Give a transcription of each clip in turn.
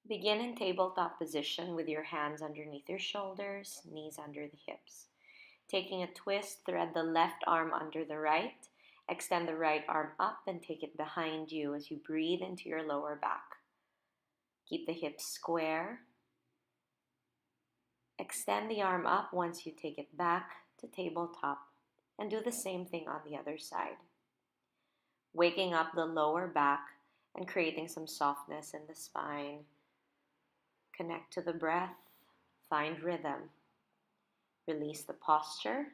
Begin in tabletop position with your hands underneath your shoulders, knees under the hips. Taking a twist, thread the left arm under the right. Extend the right arm up and take it behind you as you breathe into your lower back. Keep the hips square. Extend the arm up once you take it back to tabletop, and do the same thing on the other side. Waking up the lower back and creating some softness in the spine. Connect to the breath, find rhythm. Release the posture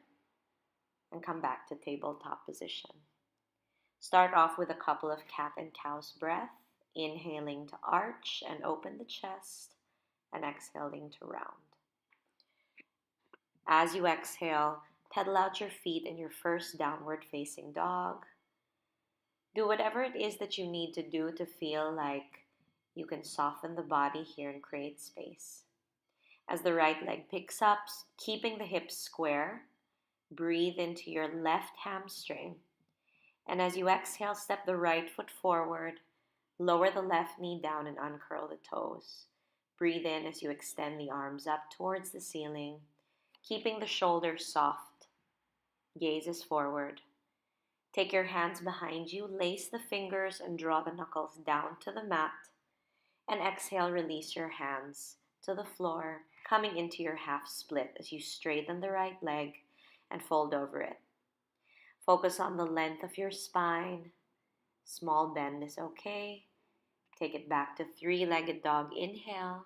and come back to tabletop position. Start off with a couple of cat and cow's breath, inhaling to arch and open the chest, and exhaling to round. As you exhale, pedal out your feet in your first downward facing dog. Do whatever it is that you need to do to feel like you can soften the body here and create space. As the right leg picks up, keeping the hips square, breathe into your left hamstring. And as you exhale, step the right foot forward, lower the left knee down and uncurl the toes. Breathe in as you extend the arms up towards the ceiling, keeping the shoulders soft. Gaze is forward. Take your hands behind you, lace the fingers and draw the knuckles down to the mat. And exhale, release your hands to the floor, coming into your half split as you straighten the right leg and fold over it. Focus on the length of your spine. Small bend is okay. Take it back to three-legged dog, inhale.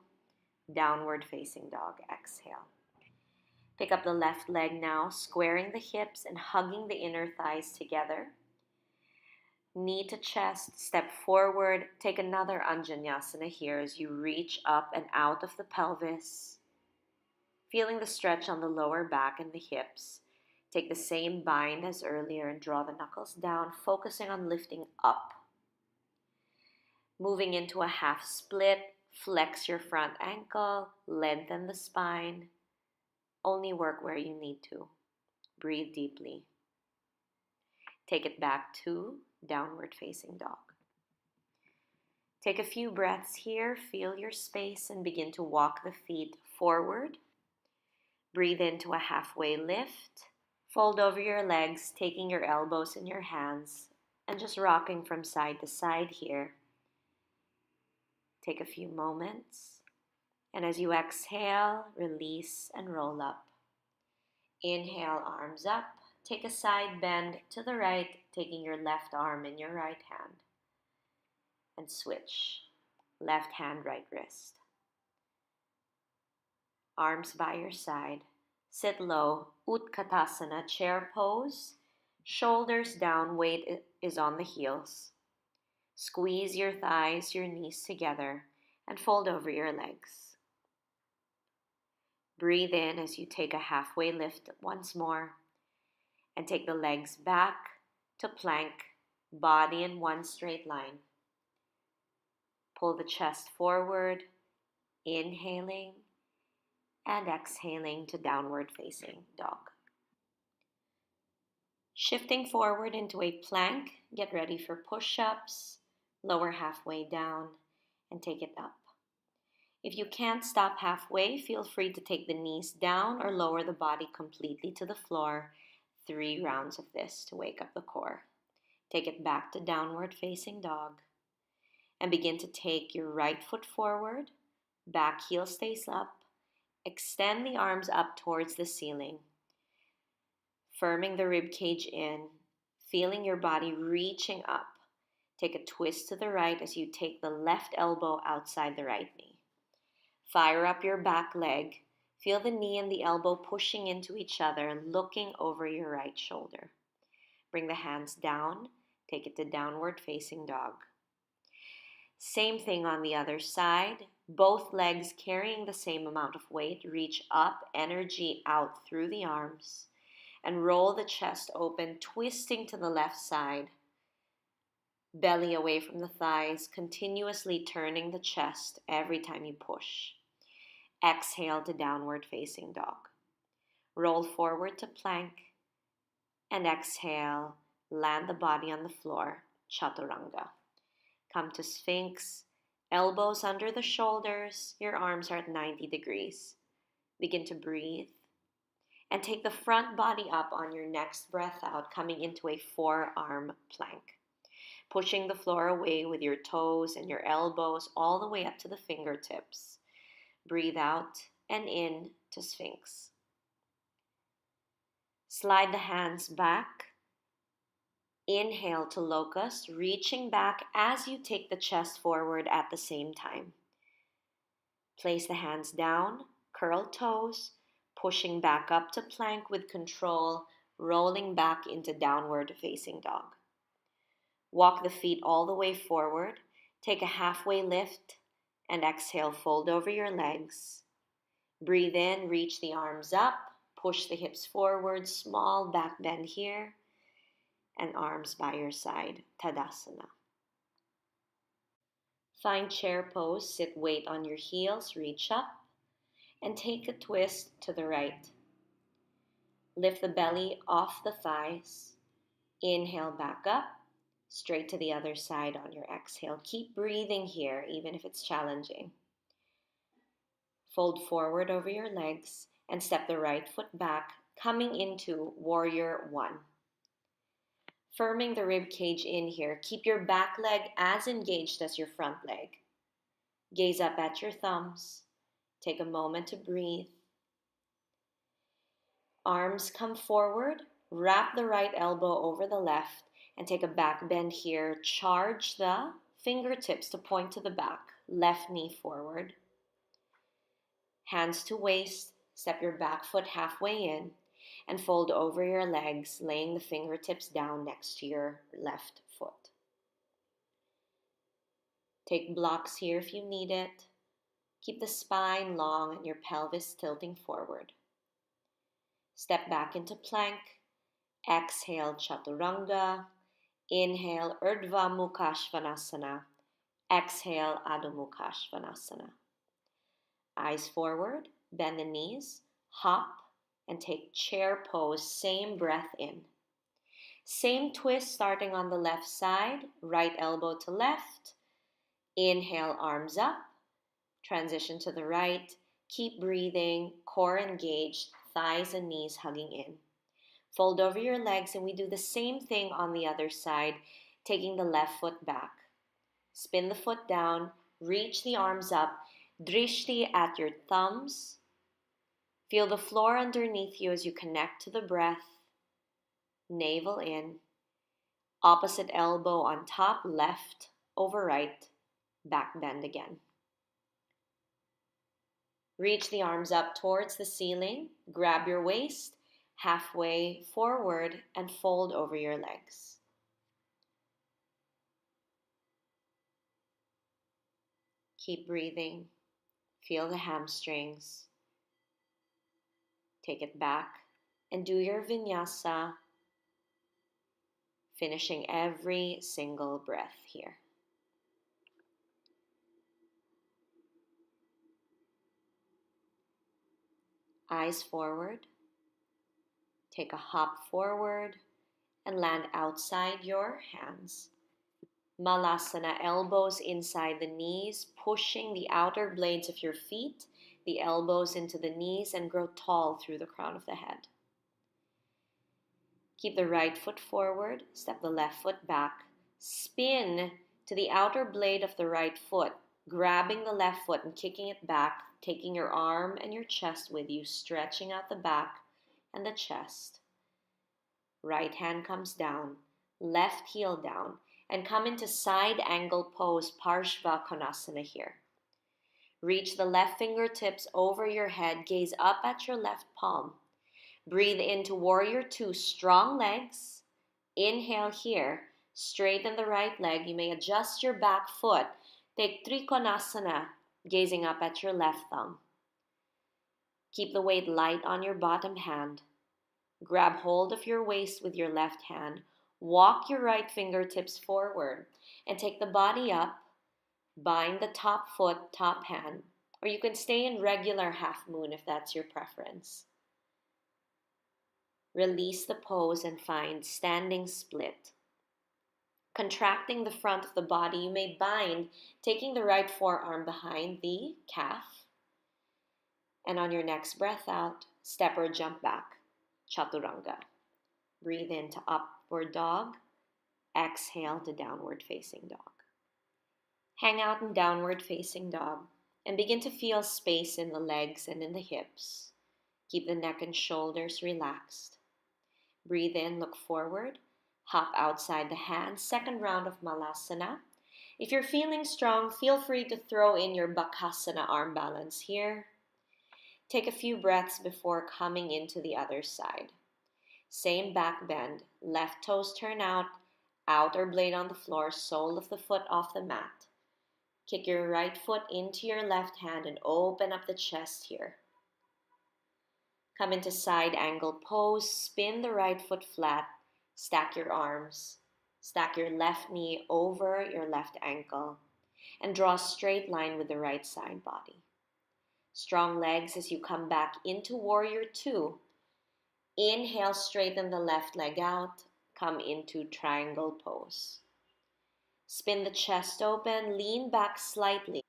Downward facing dog, exhale. Pick up the left leg now, squaring the hips and hugging the inner thighs together. Knee to chest, step forward. Take another Anjaneyasana here as you reach up and out of the pelvis. Feeling the stretch on the lower back and the hips. Take the same bind as earlier and draw the knuckles down, focusing on lifting up. Moving into a half split, flex your front ankle, lengthen the spine. Only work where you need to. Breathe deeply. Take it back to downward facing dog. Take a few breaths here, feel your space and begin to walk the feet forward. Breathe into a halfway lift. Fold over your legs, taking your elbows in your hands and just rocking from side to side here. Take a few moments. And as you exhale, release and roll up. Inhale, arms up. Take a side bend to the right, taking your left arm in your right hand. And switch. Left hand, right wrist. Arms by your side. Sit low, Utkatasana, chair pose. Shoulders down, weight is on the heels. Squeeze your thighs, your knees together, and fold over your legs. Breathe in as you take a halfway lift once more and take the legs back to plank, body in one straight line. Pull the chest forward, inhaling and exhaling to downward facing dog. Shifting forward into a plank, get ready for push-ups, lower halfway down and take it up. If you can't stop halfway, feel free to take the knees down or lower the body completely to the floor. 3 rounds of this to wake up the core. Take it back to downward facing dog. And begin to take your right foot forward, back heel stays up. Extend the arms up towards the ceiling. Firming the rib cage in, feeling your body reaching up. Take a twist to the right as you take the left elbow outside the right knee. Fire up your back leg. Feel the knee and the elbow pushing into each other and looking over your right shoulder. Bring the hands down. Take it to downward facing dog. Same thing on the other side. Both legs carrying the same amount of weight. Reach up, energy out through the arms. And roll the chest open, twisting to the left side. Belly away from the thighs, continuously turning the chest every time you push. Exhale to downward facing dog. Roll forward to plank. And exhale, land the body on the floor, chaturanga. Come to Sphinx, Elbows under the shoulders, your arms are at 90 degrees. Begin to breathe and take the front body up on your next breath out, coming into a forearm plank. Pushing the floor away with your toes and your elbows all the way up to the fingertips. Breathe out and in to Sphinx. Slide the hands back. Inhale to locust, reaching back as you take the chest forward at the same time. Place the hands down, curl toes, pushing back up to plank with control, rolling back into downward facing dog. Walk the feet all the way forward, take a halfway lift, and exhale, fold over your legs. Breathe in, reach the arms up, push the hips forward, small back bend here, and arms by your side, Tadasana. Find chair pose, sit weight on your heels, reach up, and take a twist to the right. Lift the belly off the thighs. Inhale back up, straight to the other side on your exhale. Keep breathing here, even if it's challenging. Fold forward over your legs and step the right foot back, coming into warrior one. Firming the rib cage in here, keep your back leg as engaged as your front leg. Gaze up at your thumbs. Take a moment to breathe. Arms come forward, wrap the right elbow over the left, and take a back bend here. Charge the fingertips to point to the back, left knee forward. Hands to waist, step your back foot halfway in, and fold over your legs, laying the fingertips down next to your left foot. Take blocks here if you need it. Keep the spine long and your pelvis tilting forward. Step back into plank. Exhale, Chaturanga. Inhale, Urdhva Mukha Svanasana. Exhale, Adho Mukha Svanasana. Eyes forward, bend the knees, hop, and take chair pose, same breath in. Same twist starting on the left side, right elbow to left. Inhale, arms up. Transition to the right. Keep breathing, core engaged, thighs and knees hugging in. Fold over your legs and we do the same thing on the other side, taking the left foot back. Spin the foot down, reach the arms up, drishti at your thumbs. Feel the floor underneath you as you connect to the breath. Navel in. Opposite elbow on top, left over right. Back bend again. Reach the arms up towards the ceiling. Grab your waist, halfway forward, and fold over your legs. Keep breathing. Feel the hamstrings. Take it back and do your vinyasa, finishing every single breath here. Eyes forward. Take a hop forward and land outside your hands. Malasana, elbows inside the knees, pushing the outer blades of your feet, the elbows into the knees, and grow tall through the crown of the head. Keep the right foot forward, step the left foot back, spin to the outer blade of the right foot, grabbing the left foot and kicking it back, taking your arm and your chest with you, stretching out the back and the chest. Right hand comes down, left heel down, and come into side angle pose, Parshva Konasana here. Reach the left fingertips over your head, gaze up at your left palm. Breathe into warrior two, strong legs. Inhale here, straighten the right leg. You may adjust your back foot. Take Trikonasana, gazing up at your left thumb. Keep the weight light on your bottom hand. Grab hold of your waist with your left hand. Walk your right fingertips forward and take the body up. Bind the top foot, top hand, or you can stay in regular half moon if that's your preference. Release the pose and find standing split. Contracting the front of the body, you may bind, taking the right forearm behind the calf. And on your next breath out, step or jump back, chaturanga. Breathe into upward dog. Exhale to downward facing dog. Hang out in downward facing dog and begin to feel space in the legs and in the hips. Keep the neck and shoulders relaxed. Breathe in, look forward. Hop outside the hands. Second round of malasana. If you're feeling strong, feel free to throw in your bakasana arm balance here. Take a few breaths before coming into the other side. Same back bend. Left toes turn out. Outer blade on the floor. Sole of the foot off the mat. Kick your right foot into your left hand and open up the chest here. Come into side angle pose. Spin the right foot flat. Stack your arms. Stack your left knee over your left ankle. And draw a straight line with the right side body. Strong legs as you come back into warrior two. Inhale, straighten the left leg out. Come into triangle pose. Spin the chest open, lean back slightly.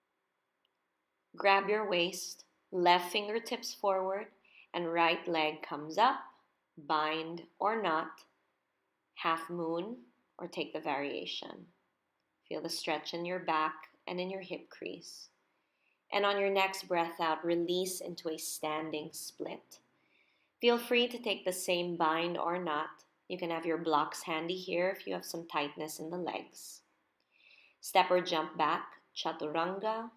Grab your waist, left fingertips forward, and right leg comes up. Bind or not. Half moon or take the variation. Feel the stretch in your back and in your hip crease. And on your next breath out, release into a standing split. Feel free to take the same bind or not. You can have your blocks handy here if you have some tightness in the legs. Step or jump back, chaturanga.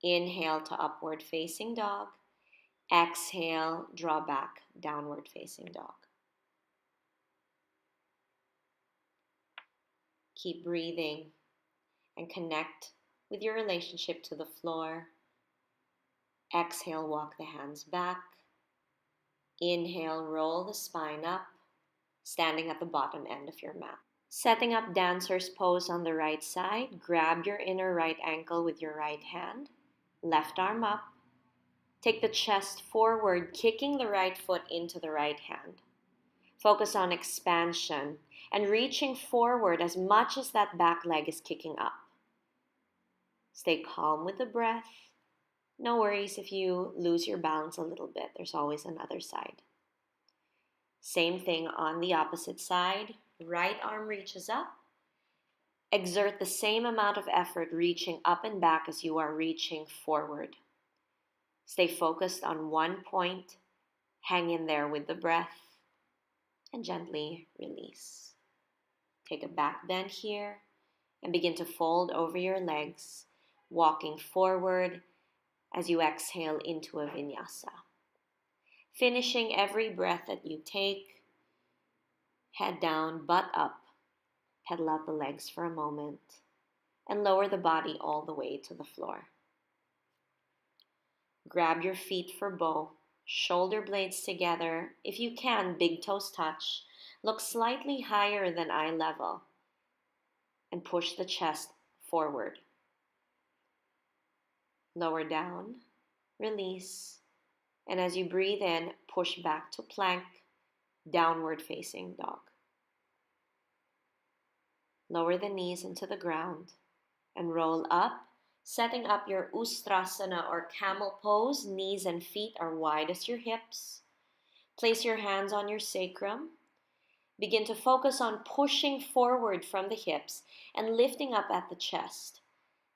Inhale to upward facing dog. Exhale, draw back, downward facing dog. Keep breathing and connect with your relationship to the floor. Exhale, walk the hands back. Inhale, roll the spine up, standing at the bottom end of your mat. Setting up dancer's pose on the right side, grab your inner right ankle with your right hand, left arm up. Take the chest forward, kicking the right foot into the right hand. Focus on expansion and reaching forward as much as that back leg is kicking up. Stay calm with the breath. No worries if you lose your balance a little bit. There's always another side. Same thing on the opposite side. Right arm reaches up. Exert the same amount of effort reaching up and back as you are reaching forward. Stay focused on one point. Hang in there with the breath. And gently release. Take a back bend here and begin to fold over your legs, walking forward as you exhale into a vinyasa. Finishing every breath that you take, head down, butt up, pedal out the legs for a moment, and lower the body all the way to the floor. Grab your feet for bow, shoulder blades together. If you can, big toes touch. Look slightly higher than eye level and push the chest forward. Lower down, release, and as you breathe in, push back to plank, downward facing dog. Lower the knees into the ground and roll up, setting up your ustrasana or camel pose. Knees and feet are wide as your hips. Place your hands on your sacrum. Begin to focus on pushing forward from the hips and lifting up at the chest.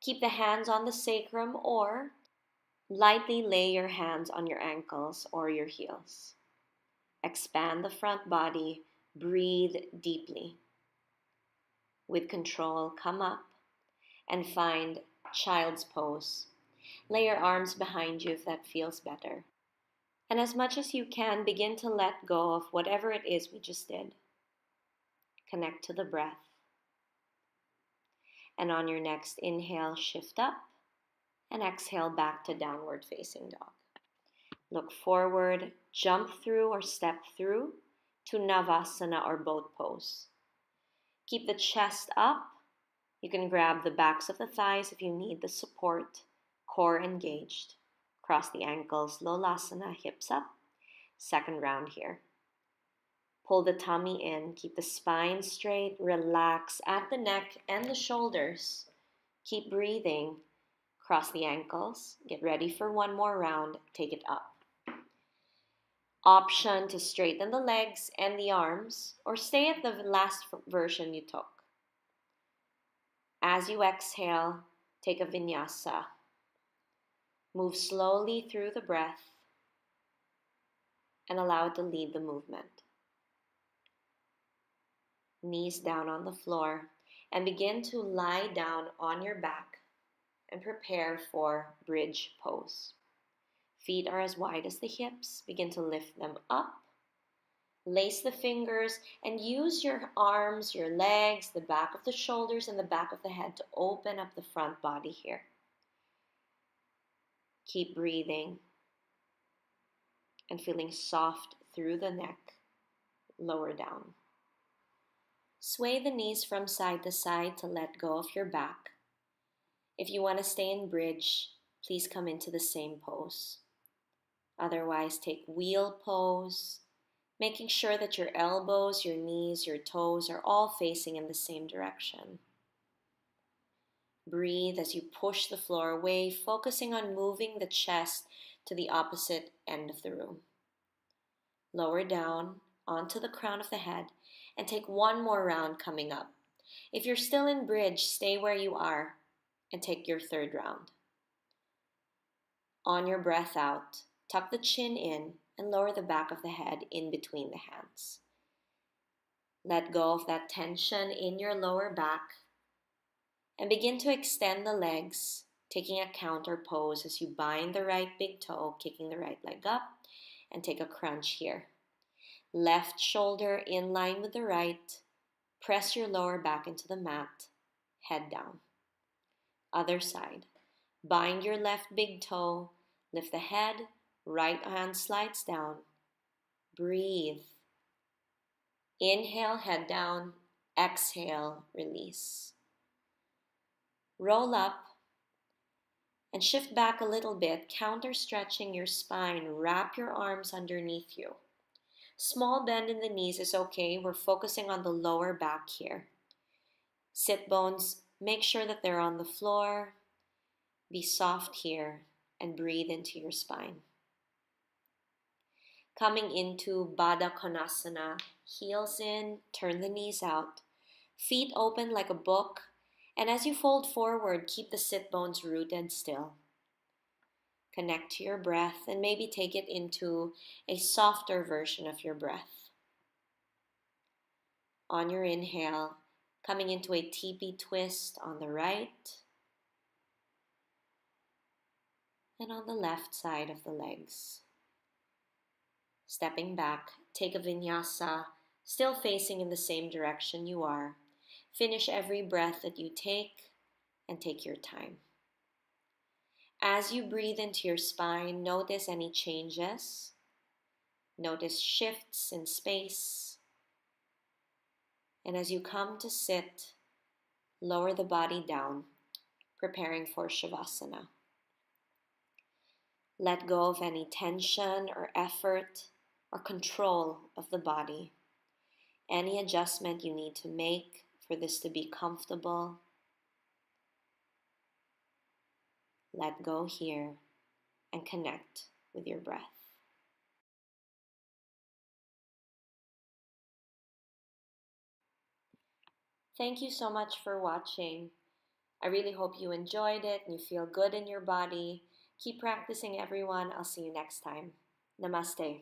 Keep the hands on the sacrum or lightly lay your hands on your ankles or your heels. Expand the front body. Breathe deeply. With control, come up and find child's pose. Lay your arms behind you if that feels better. And as much as you can, begin to let go of whatever it is we just did. Connect to the breath. And on your next inhale, shift up and exhale back to downward facing dog. Look forward, jump through or step through to Navasana or boat pose. Keep the chest up. You can grab the backs of the thighs if you need the support. Core engaged. Cross the ankles, Lolasana, hips up. Second round here. Pull the tummy in, keep the spine straight, relax at the neck and the shoulders. Keep breathing. Cross the ankles. Get ready for one more round. Take it up. Option to straighten the legs and the arms, or stay at the last version you took. As you exhale, take a vinyasa. Move slowly through the breath and allow it to lead the movement. Knees down on the floor, and begin to lie down on your back and prepare for bridge pose. Feet are as wide as the hips. Begin to lift them up. Lace the fingers and use your arms, your legs, the back of the shoulders, and the back of the head to open up the front body here. Keep breathing and feeling soft through the neck, lower down. Sway the knees from side to side to let go of your back. If you want to stay in bridge, please come into the same pose. Otherwise, take wheel pose, making sure that your elbows, your knees, your toes are all facing in the same direction. Breathe as you push the floor away, focusing on moving the chest to the opposite end of the room. Lower down onto the crown of the head and take one more round coming up. If you're still in bridge, stay where you are and take your third round. On your breath out, tuck the chin in and lower the back of the head in between the hands. Let go of that tension in your lower back and begin to extend the legs, taking a counter pose as you bind the right big toe, kicking the right leg up, and take a crunch here. Left shoulder in line with the right. Press your lower back into the mat, head down. Other side. Bind your left big toe, lift the head, right hand slides down. Breathe. Inhale, head down. Exhale, release. Roll up and shift back a little bit, counter stretching your spine. Wrap your arms underneath you. Small bend in the knees is okay. We're focusing on the lower back here. Sit bones, make sure that they're on the floor. Be soft here and breathe into your spine. Coming into Baddha Konasana, heels in, turn the knees out. Feet open like a book, and as you fold forward, keep the sit bones rooted still. Connect to your breath and maybe take it into a softer version of your breath. On your inhale, coming into a teepee twist on the right and on the left side of the legs. Stepping back, take a vinyasa, still facing in the same direction you are. Finish every breath that you take and take your time. As you breathe into your spine, notice any changes. Notice shifts in space. And as you come to sit, lower the body down, preparing for Shavasana. Let go of any tension or effort or control of the body. Any adjustment you need to make for this to be comfortable, let go here and connect with your breath. Thank you so much for watching. I really hope you enjoyed it and you feel good in your body. Keep practicing, everyone. I'll see you next time. Namaste.